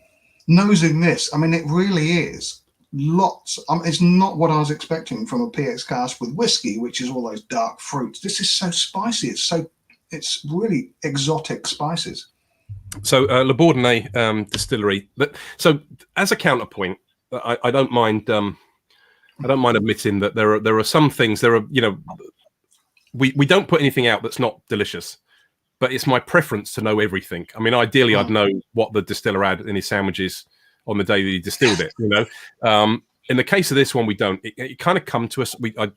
nosing this, I mean, it really is lots. It's not what I was expecting from a PX cask with whiskey, which is all those dark fruits. This is so spicy. It's really exotic spices. So Le Bourdonnais distillery. So as a counterpoint, I don't mind. I don't mind admitting that there are some things. We don't put anything out that's not delicious, but it's my preference to know everything. I mean, ideally, I'd know what the distiller had in his sandwiches on the day that he distilled it. In the case of this one, we don't. It kind of come to us. I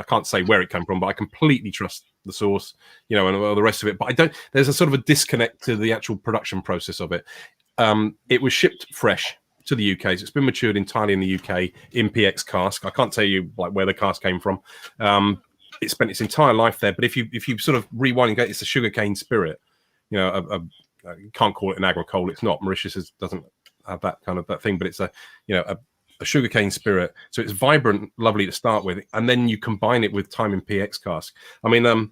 can't say where it came from, but I completely trust the source, and all the rest of it. But I don't. There's a sort of a disconnect to the actual production process of it. It was shipped fresh to the UK, so it's been matured entirely in the UK in PX cask. I can't tell you like where the cask came from. It spent its entire life there. But if you sort of rewind and go, it's a sugarcane spirit. You can't call it an agricole. It's not. Mauritius doesn't have that kind of that thing, but it's a sugarcane spirit. So it's vibrant, lovely to start with, and then you combine it with time in PX cask. I mean,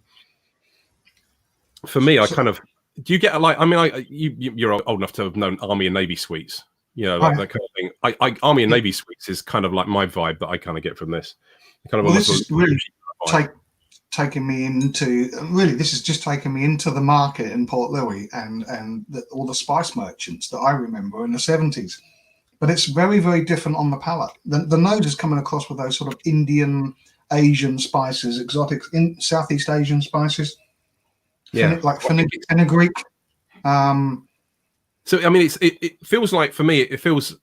for me, I kind of do you get like? I mean, you're old enough to have known Army and Navy sweets, that kind of thing. Army and Navy sweets is kind of like my vibe that I kind of get from this. Kind of this is really taken me into, really, this has just taken me into the market in Port Louis and all the spice merchants that I remember in the 70s. But it's very, very different on the palate. The nose is coming across with those sort of Indian, Asian spices, exotic in Southeast Asian spices. Yeah, like fenugreek. So I mean, it feels like, for me, it feels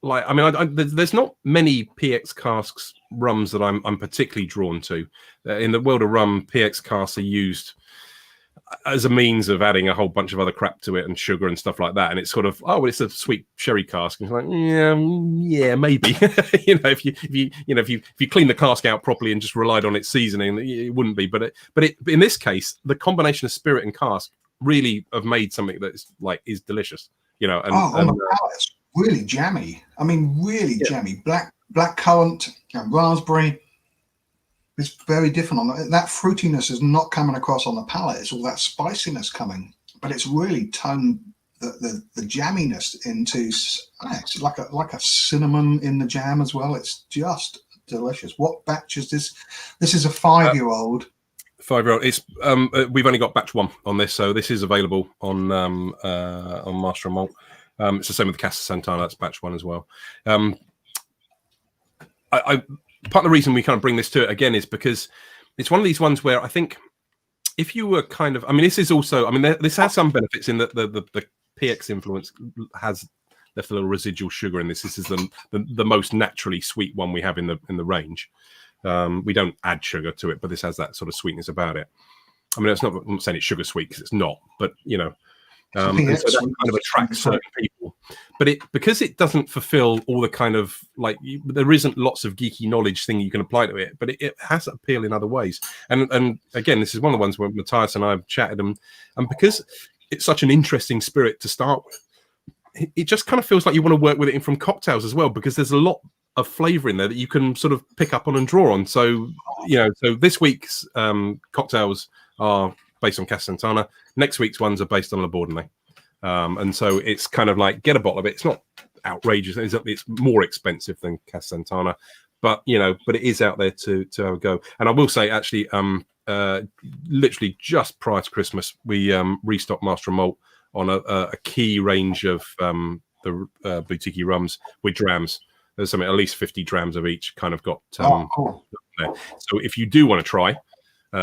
like, I mean, there's not many PX casks rums that I'm particularly drawn to. In the world of rum, PX casks are used as a means of adding a whole bunch of other crap to it and sugar and stuff like that. And it's sort of, oh, well, it's a sweet sherry cask. And it's like, yeah, maybe. If you clean the cask out properly and just relied on its seasoning, it wouldn't be. But in this case, the combination of spirit and cask really have made something that is delicious. On the palate, it's really jammy. I mean, really jammy. Black currant and raspberry. It's very different on that. That fruitiness is not coming across on the palate. It's all that spiciness coming, but it's really toned the jamminess into. It's like a cinnamon in the jam as well. It's just delicious. What batch is this? This is a 5-year-old. 5-year-old. It's we've only got batch 1 on this, so this is available on Master and Malt. It's the same with the Casa Santana. That's batch 1 as well. Part of the reason we kind of bring this to it again is because it's one of these ones where I think if you were kind of, I mean, this is also, I mean, this has some benefits in that the PX influence has left a little residual sugar in this. This is the most naturally sweet one we have in the range. We don't add sugar to it, but this has that sort of sweetness about it. I mean, I'm not saying it's sugar sweet because it's not, but and so that kind of attracts certain people. But because it doesn't fulfill all the kind of there isn't lots of geeky knowledge thing you can apply to it, but it has appeal in other ways. And again, this is one of the ones where Matthias and I have chatted, and because it's such an interesting spirit to start with, it just kind of feels like you want to work with it from cocktails as well, because there's a lot of flavor in there that you can sort of pick up on and draw on. So so this week's cocktails are based on Casa Santana. Next week's ones are based on La Bourdonnais. And so it's kind of like, get a bottle of it. It's not outrageous. It's more expensive than Casa Santana, but it is out there to have a go. And I will say, actually, literally just prior to Christmas, we restocked Master and Malt on a key range of the boutique-y rums with drams. There's something, at least 50 drams of each kind of got cool. there. So if you do want to try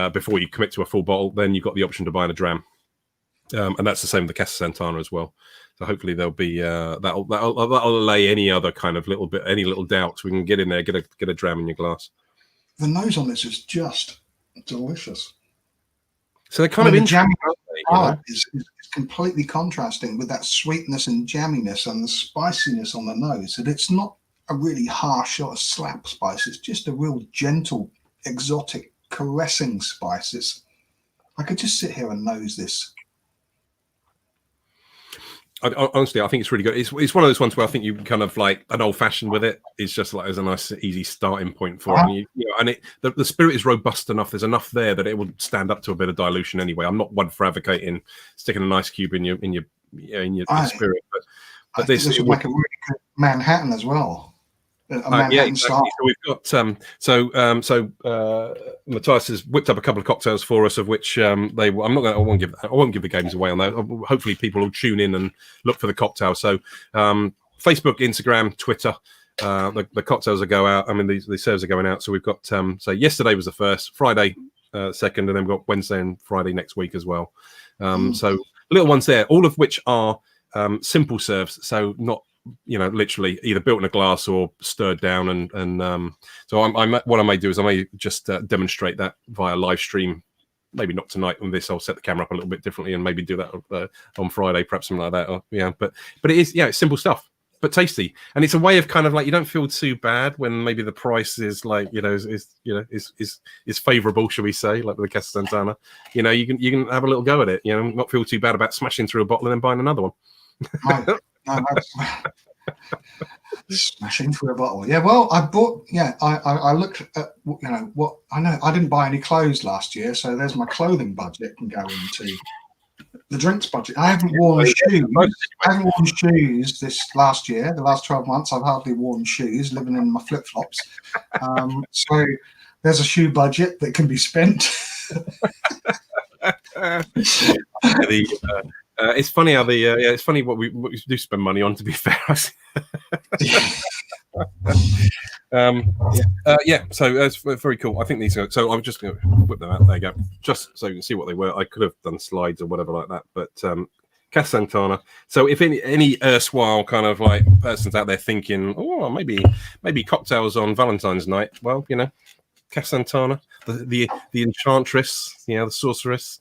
before you commit to a full bottle, then you've got the option to buy a dram. And that's the same with the Casa Santana as well. So hopefully there'll be that'll allay any other kind of any little doubts. We can get in there, get a dram in your glass. The nose on this is just delicious. So they're kind of interesting. Is completely contrasting with that sweetness and jamminess and the spiciness on the nose. And it's not a really harsh or a slap spice. It's just a real gentle, exotic, caressing spice. I could just sit here and nose this. Honestly, I think it's really good. It's one of those ones where I think you kind of like an old fashioned with it. It's just like as a nice, easy starting point for it. And the spirit is robust enough. There's enough there that it will stand up to a bit of dilution anyway. I'm not one for advocating sticking an ice cube in your spirit, but this would make a really good Manhattan as well. Exactly. So we've got Matthias has whipped up a couple of cocktails for us, of which I won't give the games away on that. Hopefully people will tune in and look for the cocktail. So Facebook, Instagram, Twitter, the cocktails will go out. I mean, the serves are going out. So we've got so yesterday was the first, Friday second, and then we've got Wednesday and Friday next week as well. So little ones there, all of which are simple serves. So not literally either built in a glass or stirred down, and so what I may do is I may just demonstrate that via live stream. Maybe not tonight on this. I'll set the camera up a little bit differently and maybe do that on Friday, perhaps something like that. But it is it's simple stuff, but tasty, and it's a way of kind of like you don't feel too bad when maybe the price is like is favourable, shall we say, like with the Casa Santana. You can have a little go at it. Not feel too bad about smashing through a bottle and then buying another one. Smashing through a bottle. Yeah, well, I bought. Yeah, I looked at what I know. I didn't buy any clothes last year, so there's my clothing budget can go into the drinks budget. I haven't worn shoes. I haven't worn shoes this last year. The last 12 months, I've hardly worn shoes, living in my flip flops. So there's a shoe budget that can be spent. It's funny how it's funny what we do spend money on. To be fair, so that's very cool. I think these are. So I'm just going to whip them out. There you go, just so you can see what they were. I could have done slides or whatever like that, but Casa Santana. So if any erstwhile kind of like persons out there thinking, oh, maybe cocktails on Valentine's night, well, you know, Casa Santana, the enchantress, you know, the sorceress.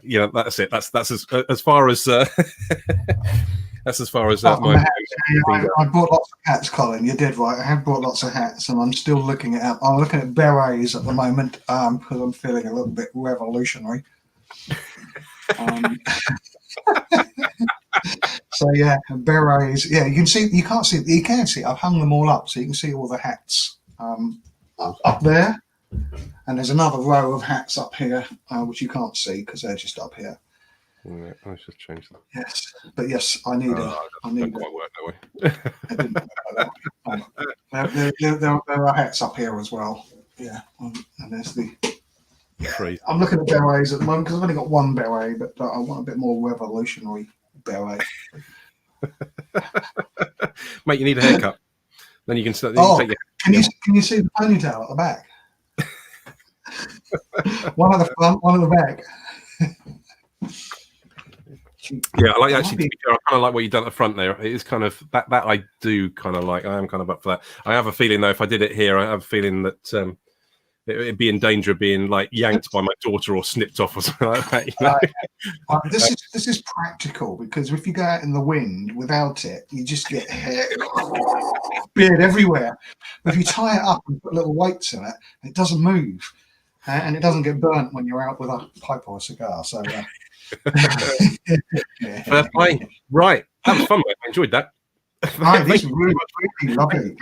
You know, that's it. That's as far as that's as far as I bought lots of hats, Colin. You did right. I have bought lots of hats, and I'm still looking at. I'm looking at berets at the moment because I'm feeling a little bit revolutionary. So yeah, berets. Yeah, you can see. You can't see. You can see. I've hung them all up, so you can see all the hats up there. And there's another row of hats up here, which you can't see because they're just up here. Yeah, I should change them. Yes, but yes, I need quite work that way. There are hats up here as well. Yeah, and there's the. Crazy. I'm looking at berets at the moment because I've only got one beret, but I want a bit more revolutionary beret. Mate, you need a haircut. Then you can start. Can you see the ponytail at the back? One at the front, one at the back. Yeah, I like actually. I kind of like what you've done at the front there. It is kind of that I do kind of like. I am kind of up for that. I have a feeling though, if I did it here, I have a feeling that it'd be in danger of being like yanked by my daughter or snipped off or something like that. You know? This is practical because if you go out in the wind without it, you just get hair, beard everywhere. But if you tie it up and put little weights in it, it doesn't move. And it doesn't get burnt when you're out with a pipe or a cigar. So, fair play. Right, that was fun, mate. I enjoyed that. These are really lovely.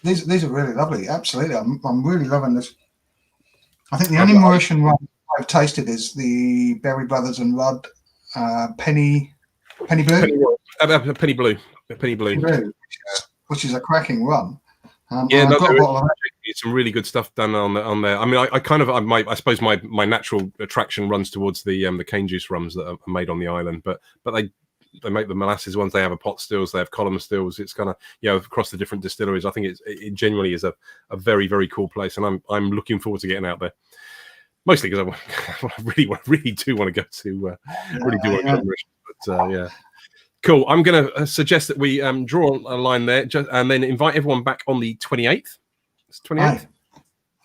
These are really lovely. Absolutely, I'm really loving this. I think the only Mauritian rum I've tasted is the Berry Brothers and Rudd Penny Blue. Penny Blue, which is a cracking rum. It's some really good stuff done on there. I mean, I suppose my natural attraction runs towards the cane juice rums that are made on the island, but they make the molasses ones. They have a pot stills, they have column stills. It's kind of, you know, across the different distilleries. I think it genuinely is a very, very cool place, and I'm looking forward to getting out there. Mostly because I really do want to go to yeah. Cool. I'm going to suggest that we draw a line there and then invite everyone back on the 28th. It's 28th?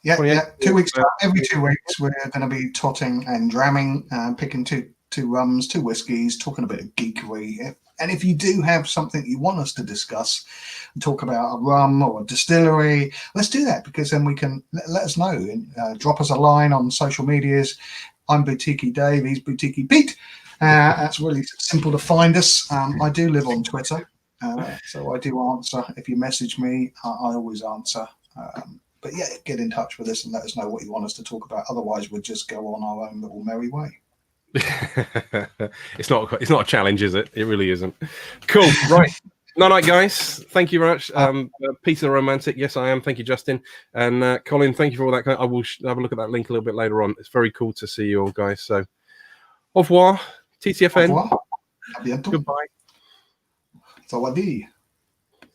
Yeah, 28th. Yeah. 2 weeks. Every 2 weeks, we're going to be totting and dramming, picking two rums, 2 whiskies, talking a bit of geekery. And if you do have something you want us to discuss, talk about a rum or a distillery, let's do that, because then we can let us know. Drop us a line on social medias. I'm Boutique-y Dave. He's Boutique-y Pete. That's really simple to find us. I do live on Twitter, so I do answer. If you message me, I always answer. But yeah, get in touch with us and let us know what you want us to talk about. Otherwise, we'll just go on our own little merry way. It's not a challenge, is it? It really isn't. Cool. Right. Night, guys. Thank you very much. Peter the Romantic. Yes, I am. Thank you, Justin. And Colin, thank you for all that. I will have a look at that link a little bit later on. It's very cool to see you all, guys. So, au revoir. TTFN. Au revoir. À bientôt. Goodbye. Sawadee.